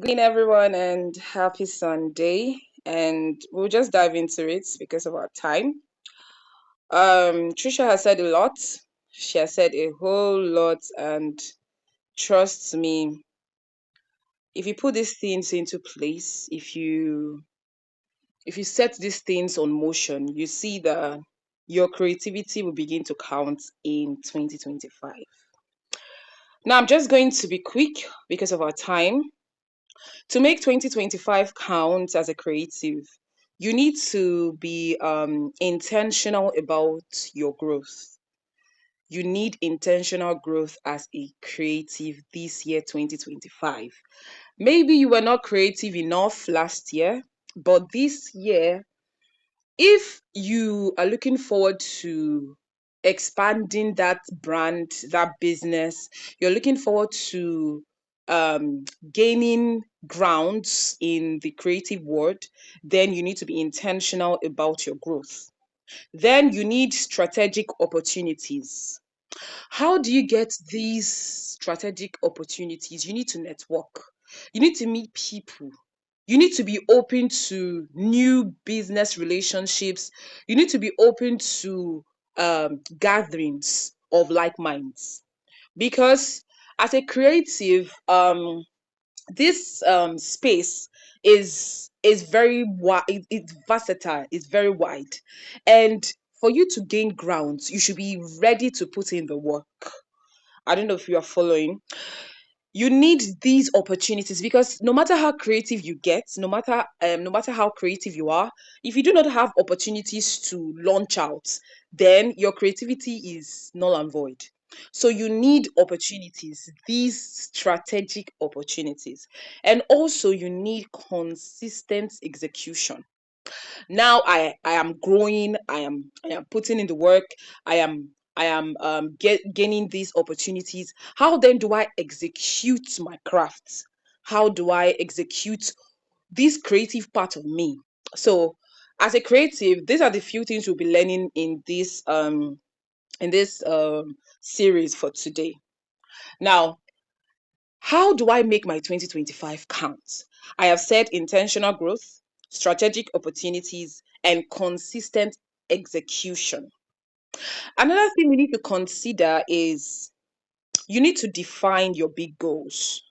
Good evening, everyone, and happy Sunday. And we'll just dive into it because of our time. Tricia has said a lot. She has said a whole lot, and trust me, if you put these things into place, if you set these things on motion, you see that your creativity will begin to count in 2025. Now, I'm just going to be quick because of our time. To make 2025 count as a creative, you need to be intentional about your growth. You need intentional growth as a creative this year, 2025. Maybe you were not creative enough last year, but this year, if you are looking forward to expanding that brand, that business, you're looking forward to gaining grounds in the creative world, then you need to be intentional about your growth. Then you need strategic opportunities. How do you get these strategic opportunities? You need to network. You need to meet people. You need to be open to new business relationships. You need to be open to gatherings of like minds. Because as a creative, this space is very wide. It's versatile. It's very wide, and for you to gain grounds, you should be ready to put in the work. I don't know if you are following. You need these opportunities because no matter how creative you get, no matter how creative you are, if you do not have opportunities to launch out, then your creativity is null and void. So you need opportunities, these strategic opportunities, and also you need consistent execution. Now I am growing, I am putting in the work, I am gaining these opportunities. How then do I execute my craft? How do I execute this creative part of me? So as a creative, these are the few things we'll be learning in this series for today. Now, how do I make my 2025 count? I have said intentional growth, strategic opportunities, and consistent execution. Another thing we need to consider is you need to define your big goals.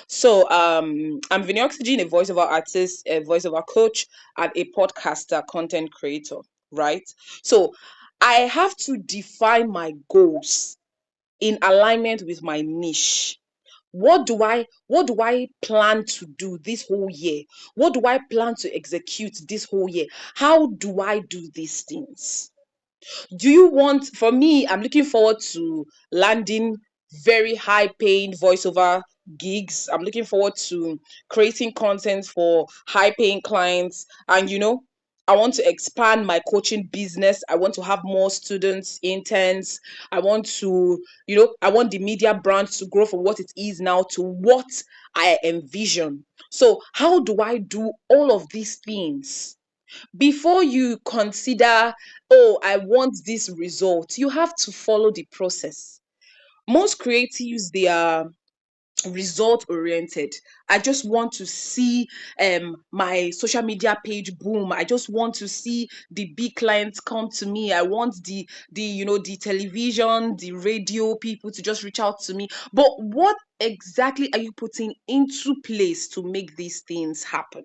So, I'm Vinny Oxygen, a voiceover artist, a voiceover coach, and a podcaster, content creator, right? So, I have to define my goals in alignment with my niche. What do I plan to do this whole year? What do I plan to execute this whole year? How do I do these things? Do you want, for me, I'm looking forward to landing very high paying voiceover gigs. I'm looking forward to creating content for high paying clients. And I want to expand my coaching business. I want to have more students, interns. I want the media brand to grow from what it is now to what I envision. So how do I do all of these things? Before you consider, oh, I want this result, you have to follow the process. Most creatives, they are result oriented. I just want to see my social media page boom. I just want to see the big clients come to me. I want the television, the radio people to just reach out to me. But what exactly are you putting into place to make these things happen?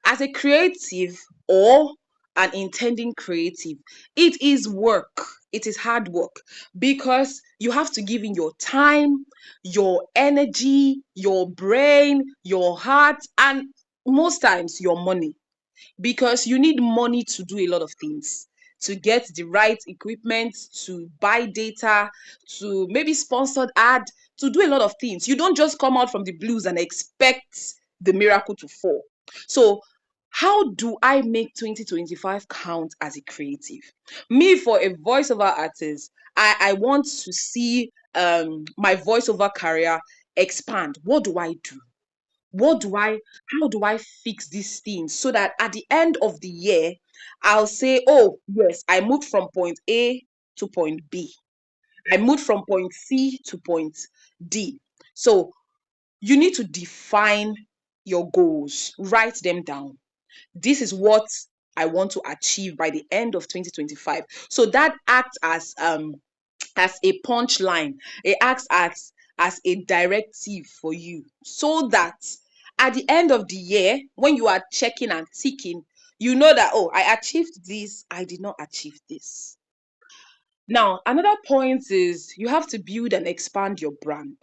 As a creative or an intending creative, it is work. It is hard work because you have to give in your time, your energy, your brain, your heart, and most times your money, because you need money to do a lot of things, to get the right equipment, to buy data, to maybe sponsored ad, to do a lot of things. You don't just come out from the blues and expect the miracle to fall. So how do I make 2025 count as a creative? Me, for a voiceover artist, I want to see my voiceover career expand. What do I do? what do I How do I fix these things so that at the end of the year, I'll say, oh, yes, I moved from point A to point B. I moved from point C to point D. So you need to define your goals, write them down. This is what I want to achieve by the end of 2025. So that acts as a punchline. It acts as a directive for you, so that at the end of the year, when you are checking and ticking, you know that, oh, I achieved this, I did not achieve this. Now, another point is you have to build and expand your brand.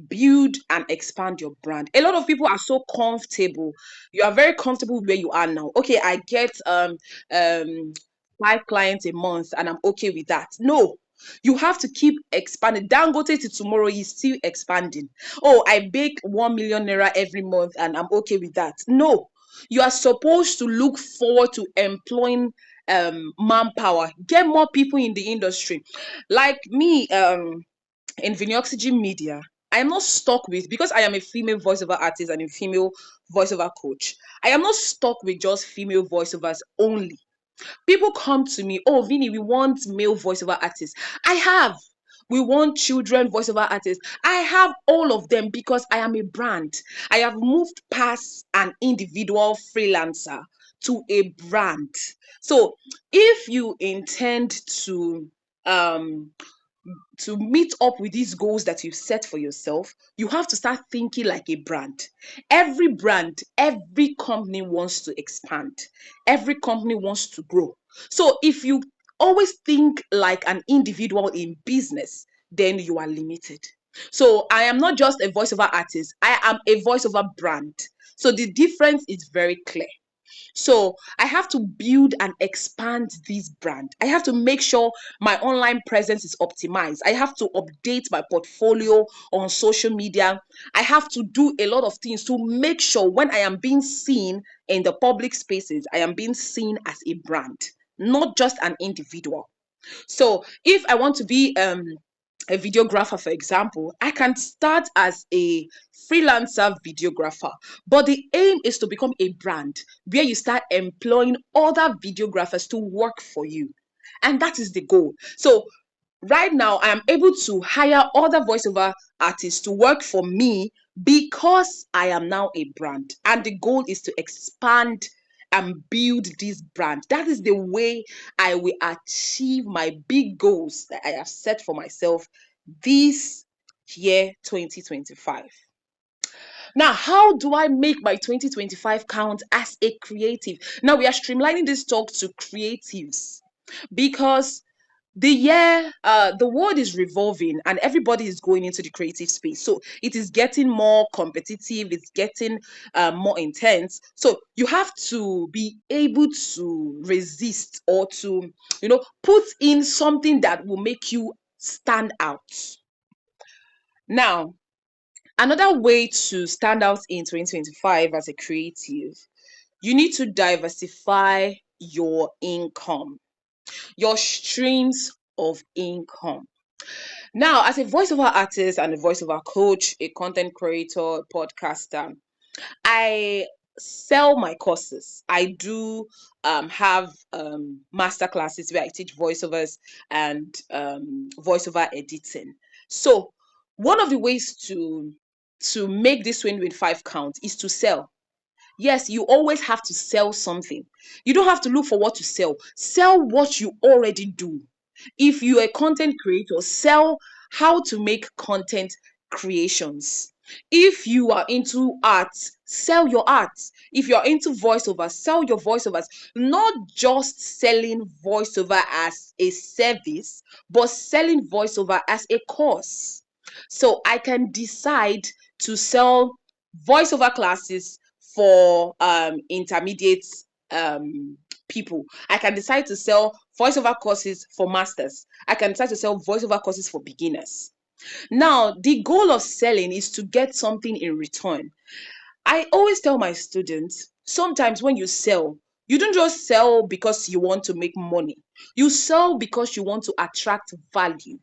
Build and expand your brand. A lot of people are so comfortable. You are very comfortable where you are now. Okay, I get um 5 clients a month and I'm okay with that. No, you have to keep expanding. Dangote to tomorrow is still expanding. Oh, I bake 1 million naira every month and I'm okay with that. No, you are supposed to look forward to employing manpower, get more people in the industry. Like me, in Vinyoxygen Media, I am not stuck with, because I am a female voiceover artist and a female voiceover coach, I am not stuck with just female voiceovers only. People come to me, oh, Vinny, we want male voiceover artists. I have. We want children voiceover artists. I have all of them because I am a brand. I have moved past an individual freelancer to a brand. So if you intend um to meet up with these goals that you've set for yourself, you have to start thinking like a brand. Every brand, every company wants to expand, every company wants to grow. So if you always think like an individual in business, then you are limited. So I am not just a voiceover artist, I am a voiceover brand. So the difference is very clear. So I have to build and expand this brand. I have to make sure my online presence is optimized. I have to update my portfolio on social media. I have to do a lot of things to make sure when I am being seen in the public spaces, I am being seen as a brand, not just an individual. So if I want to be a videographer, for example, I can start as a freelancer videographer, but the aim is to become a brand where you start employing other videographers to work for you. And that is the goal. So right now, I am able to hire other voiceover artists to work for me because I am now a brand. And the goal is to expand and build this brand. That is the way I will achieve my big goals that I have set for myself this year 2025. Now, how do I make my 2025 count as a creative? Now, we are streamlining this talk to creatives because the world is revolving and everybody is going into the creative space, so it is getting more competitive, it's getting more intense. So you have to be able to resist, or to put in something that will make you stand out. Now, another way to stand out in 2025 as a creative, you need to diversify your income, your streams of income. Now, as a voiceover artist and a voiceover coach, a content creator, a podcaster, I sell my courses. I do have master classes where I teach voiceovers and voiceover editing. So, one of the ways to make this win-win five count is to sell. Yes, you always have to sell something. You don't have to look for what to sell. Sell what you already do. If you're a content creator, sell how to make content creations. If you are into art, sell your art. If you're into voiceover, sell your voiceovers. Not just selling voiceover as a service, but selling voiceover as a course. So I can decide to sell voiceover classes for intermediate people. I can decide to sell voiceover courses for masters. I can decide to sell voiceover courses for beginners. Now, the goal of selling is to get something in return. I always tell my students, sometimes when you sell, you don't just sell because you want to make money. You sell because you want to attract value.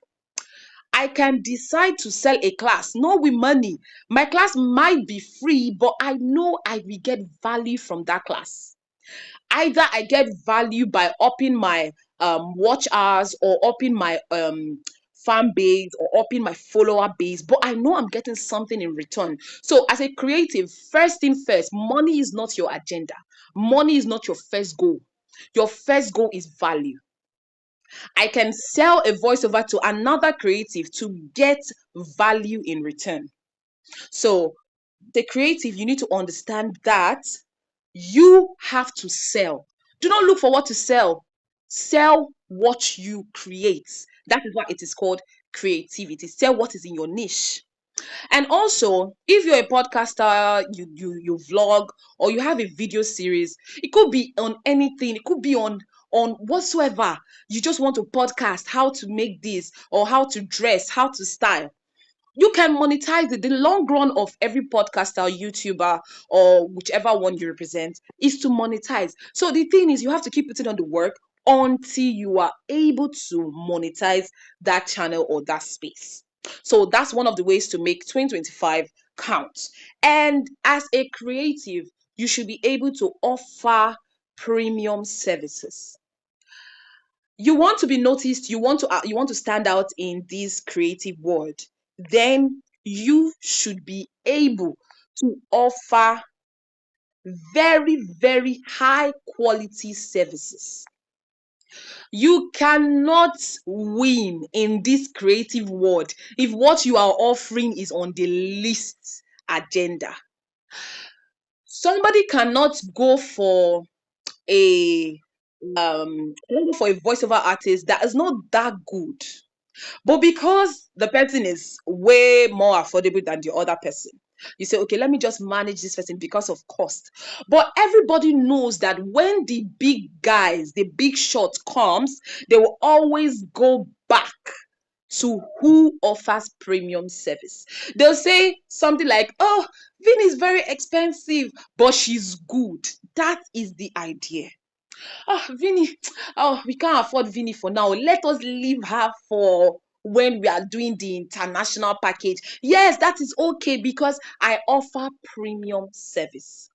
I can decide to sell a class, not with money. My class might be free, but I know I will get value from that class. Either I get value by upping my watch hours, or upping my fan base or upping my follower base, but I know I'm getting something in return. So as a creative, first thing first, money is not your agenda. Money is not your first goal. Your first goal is value. I can sell a voiceover to another creative to get value in return. So the creative, you need to understand that you have to sell. Do not look for what to sell. Sell what you create. That is why it is called creativity. Sell what is in your niche. And also, if you're a podcaster, you vlog, or you have a video series, it could be on anything. It could be on whatsoever. You just want to podcast how to make this, or how to dress, how to style. You can monetize it. The long run of every podcaster or YouTuber or whichever one you represent is to monetize. So the thing is, you have to keep putting on the work until you are able to monetize that channel or that space. So that's one of the ways to make 2025 count. And as a creative, you should be able to offer premium services. You want to be noticed, you want to stand out in this creative world, then you should be able to offer very, very high quality services. You cannot win in this creative world if what you are offering is on the least agenda. Somebody cannot go for a voiceover artist that is not that good. But because the person is way more affordable than the other person, you say, okay, let me just manage this person because of cost. But everybody knows that when the big guys, the big shot comes, they will always go back to who offers premium service. They'll say something like, oh, Vin is very expensive, but she's good. That is the idea. Oh, Vinny, oh, we can't afford Vinny for now. Let us leave her for when we are doing the international package. Yes, that is okay because I offer premium service.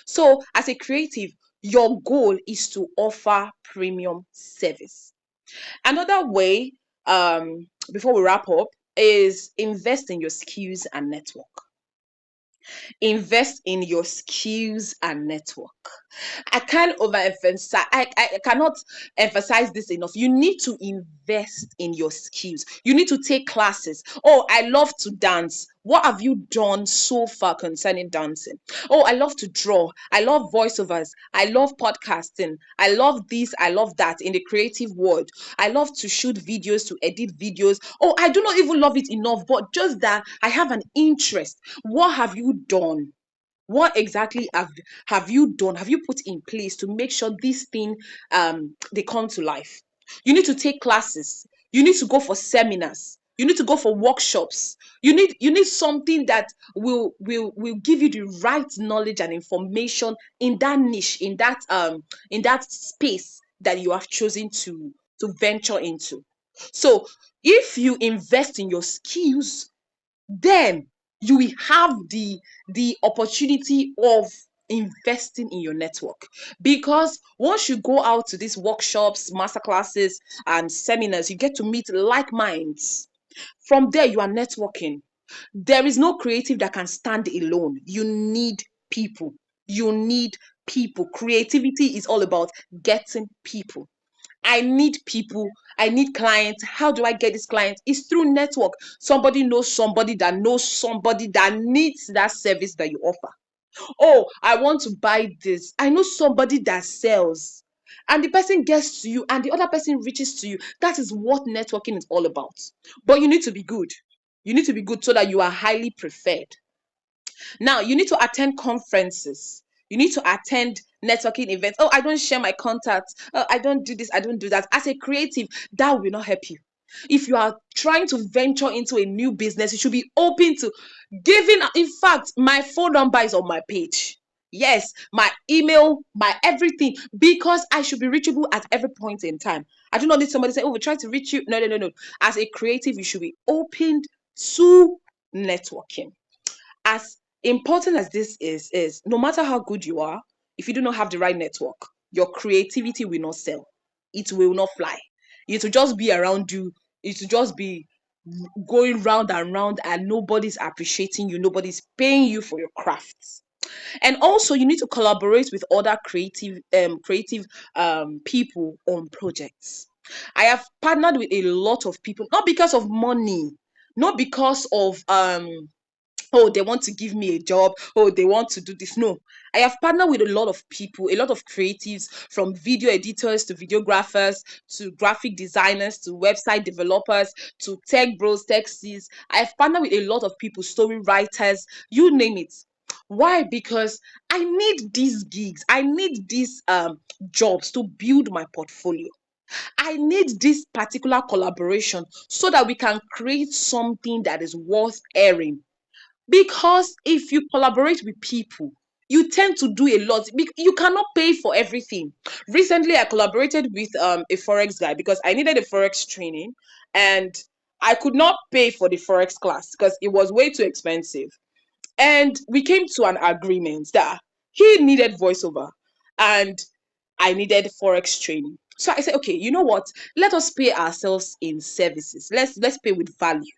So, as a creative, your goal is to offer premium service. Another way, before we wrap up, is invest in your skills and network. Invest in your skills and network. I can't overemphasize. I cannot emphasize this enough. You need to invest in your skills. You need to take classes. Oh, I love to dance. What have you done so far concerning dancing? Oh, I love to draw. I love voiceovers. I love podcasting. I love this. I love that in the creative world. I love to shoot videos, to edit videos. Oh, I do not even love it enough, but just that I have an interest. What have you done? What exactly have you done, have you put in place to make sure this thing they come to life? You need to take classes, you need to go for seminars, you need to go for workshops. You need something that will give you the right knowledge and information in that niche, in that space that you have chosen to venture into. So if you invest in your skills, then you will have the opportunity of investing in your network, because once you go out to these workshops, master classes, and seminars, you get to meet like minds. From there you are networking. There is no creative that can stand alone. You need people. You need people. Creativity is all about getting people. I need people. I need clients. How do I get this client? It's through network. Somebody knows somebody that needs that service that you offer. Oh, I want to buy this. I know somebody that sells. And the person gets to you and the other person reaches to you. That is what networking is all about. But you need to be good. You need to be good so that you are highly preferred. Now, you need to attend conferences. You need to attend networking events. Oh, I don't share my contacts. Oh, I don't do this. I don't do that. As a creative, that will not help you. If you are trying to venture into a new business, you should be open to giving. In fact, my phone number is on my page. Yes, my email, my everything, because I should be reachable at every point in time. I do not need somebody to say, oh, we're trying to reach you. No, no, no, no. As a creative, you should be open to networking. As important as this is no matter how good you are, if you do not have the right network, your creativity will not sell. It will not fly. It will just be around you. It will just be going round and round and nobody's appreciating you, nobody's paying you for your crafts. And also you need to collaborate with other creative people on projects. I have partnered with a lot of people, not because of money, not because of oh, they want to give me a job, oh, they want to do this. No, I have partnered with a lot of people, a lot of creatives, from video editors to videographers to graphic designers to website developers to tech bros, tech sis. I have partnered with a lot of people, story writers, you name it. Why? Because I need these gigs, I need these jobs to build my portfolio. I need this particular collaboration so that we can create something that is worth airing. Because if you collaborate with people, you tend to do a lot. You cannot pay for everything. Recently, I collaborated with a forex guy because I needed a forex training, and I could not pay for the forex class because it was way too expensive. And we came to an agreement that he needed voiceover and I needed forex training. So I said, okay, you know what? Let us pay ourselves in services. Let's pay with value.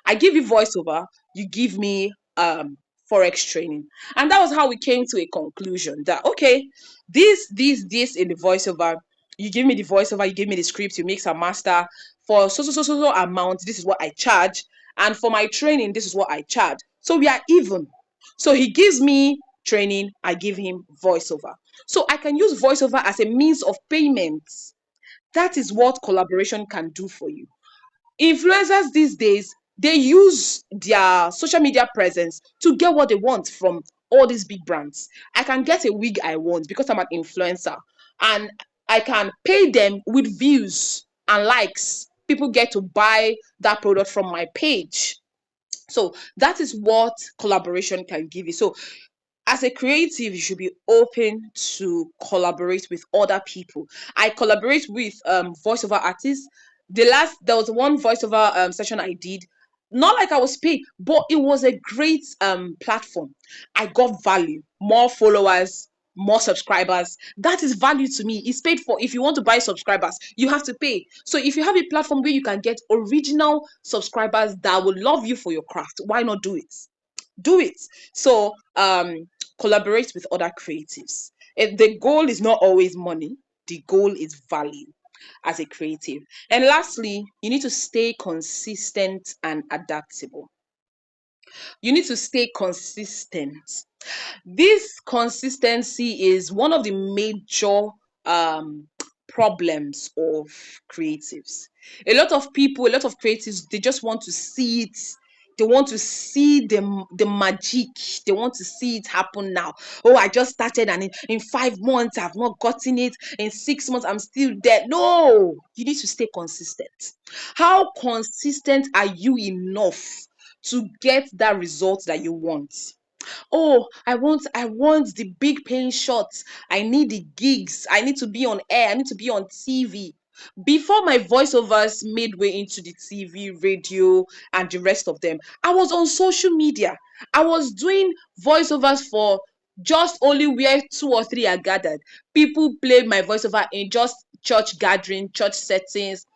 I give you voiceover, you give me forex training. And that was how we came to a conclusion that okay, this in the voiceover, you give me the voiceover, you give me the script, you mix a master for so amount, this is what I charge. And for my training, this is what I charge. So we are even. So he gives me training, I give him voiceover. So I can use voiceover as a means of payment. That is what collaboration can do for you. Influencers these days, they use their social media presence to get what they want from all these big brands. I can get a wig I want because I'm an influencer, and I can pay them with views and likes. People get to buy that product from my page. So that is what collaboration can give you. So as a creative, you should be open to collaborate with other people. I collaborate with voiceover artists. There was one voiceover session I did. Not like I was paid, but it was a great platform. I got value, more followers, more subscribers. That is value to me. It's paid for. If you want to buy subscribers, you have to pay. So if you have a platform where you can get original subscribers that will love you for your craft, why not do it? Do it. So collaborate with other creatives. The goal is not always money, the goal is value as a creative. And lastly, you need to stay consistent and adaptable. You need to stay consistent. This consistency is one of the major um problems of creatives. A lot of creatives, they just want to see it. They want to see the magic. They want to see it happen now. Oh, I just started, and in 5 months I've not gotten it. In 6 months I'm still there. No, you need to stay consistent. How consistent are you enough to get that result that you want? Oh, I want the big paying shots. I need the gigs. I need to be on air. I need to be on TV. Before my voiceovers made way into the TV, radio, and the rest of them, I was on social media. I was doing voiceovers for just only where two or three are gathered. People played my voiceover in just church gathering, church settings,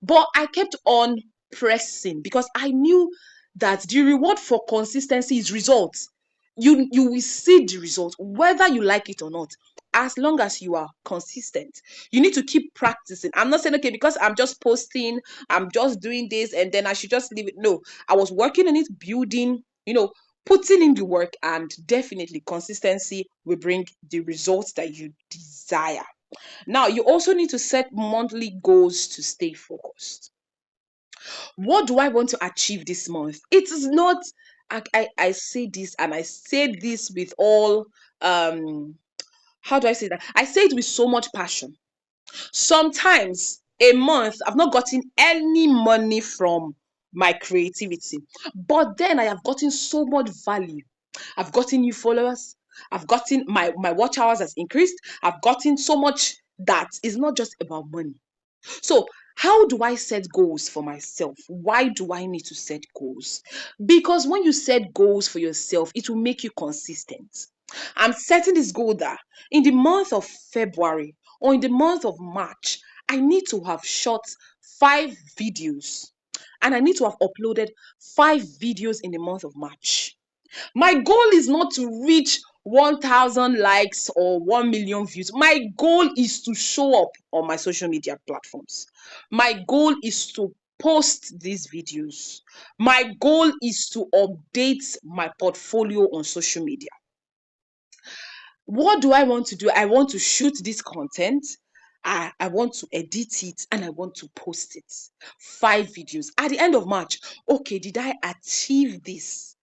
but I kept on pressing because I knew that the reward for consistency is results. You will see the result whether you like it or not, as long as you are consistent. You need to keep practicing. I'm not saying okay, because I'm just posting, I'm just doing this and then I should just leave it. No, I was working on it, building, putting in the work, and definitely consistency will bring the results that you desire. Now you also need to set monthly goals to stay focused. What do I want to achieve this month? It is not, I say this, and I say this with all how do I say that? I say it with so much passion. Sometimes a month I've not gotten any money from my creativity, but then I have gotten so much value. I've gotten new followers. I've gotten my watch hours has increased. I've gotten so much that is not just about money. So, how do I set goals for myself? Why do I need to set goals? Because when you set goals for yourself, it will make you consistent. I'm setting this goal that in the month of February or in the month of March, I need to have shot 5 videos. and I need to have uploaded 5 videos in the month of March. My goal is not to reach 1,000 likes or 1 million views. My goal is to show up on my social media platforms. My goal is to post these videos. My goal is to update my portfolio on social media. What do I want to do? I want to shoot this content. I want to edit it and I want to post it. 5 videos at the end of March. Okay, did I achieve this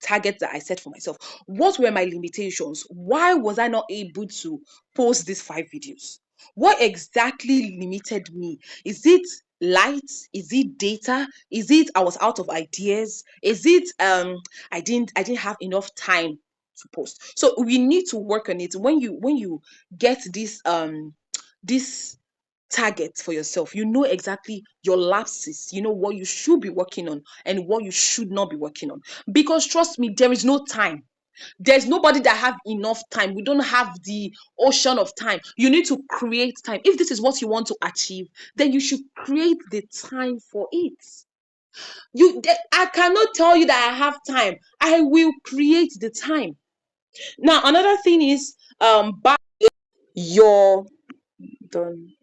target that I set for myself? What were my limitations? Why was I not able to post these 5 videos? What exactly limited me? Is it light? Is it data? Is it I was out of ideas? Is it I didn't have enough time to post? So we need to work on it. When you get this target for yourself, you know exactly your lapses, you know what you should be working on and what you should not be working on. Because trust me, there is no time. There's nobody that have enough time. We don't have the ocean of time. You need to create time. If this is what you want to achieve, then you should create the time for it. I cannot tell you that I have time. I will create the time. Now another thing is back your done.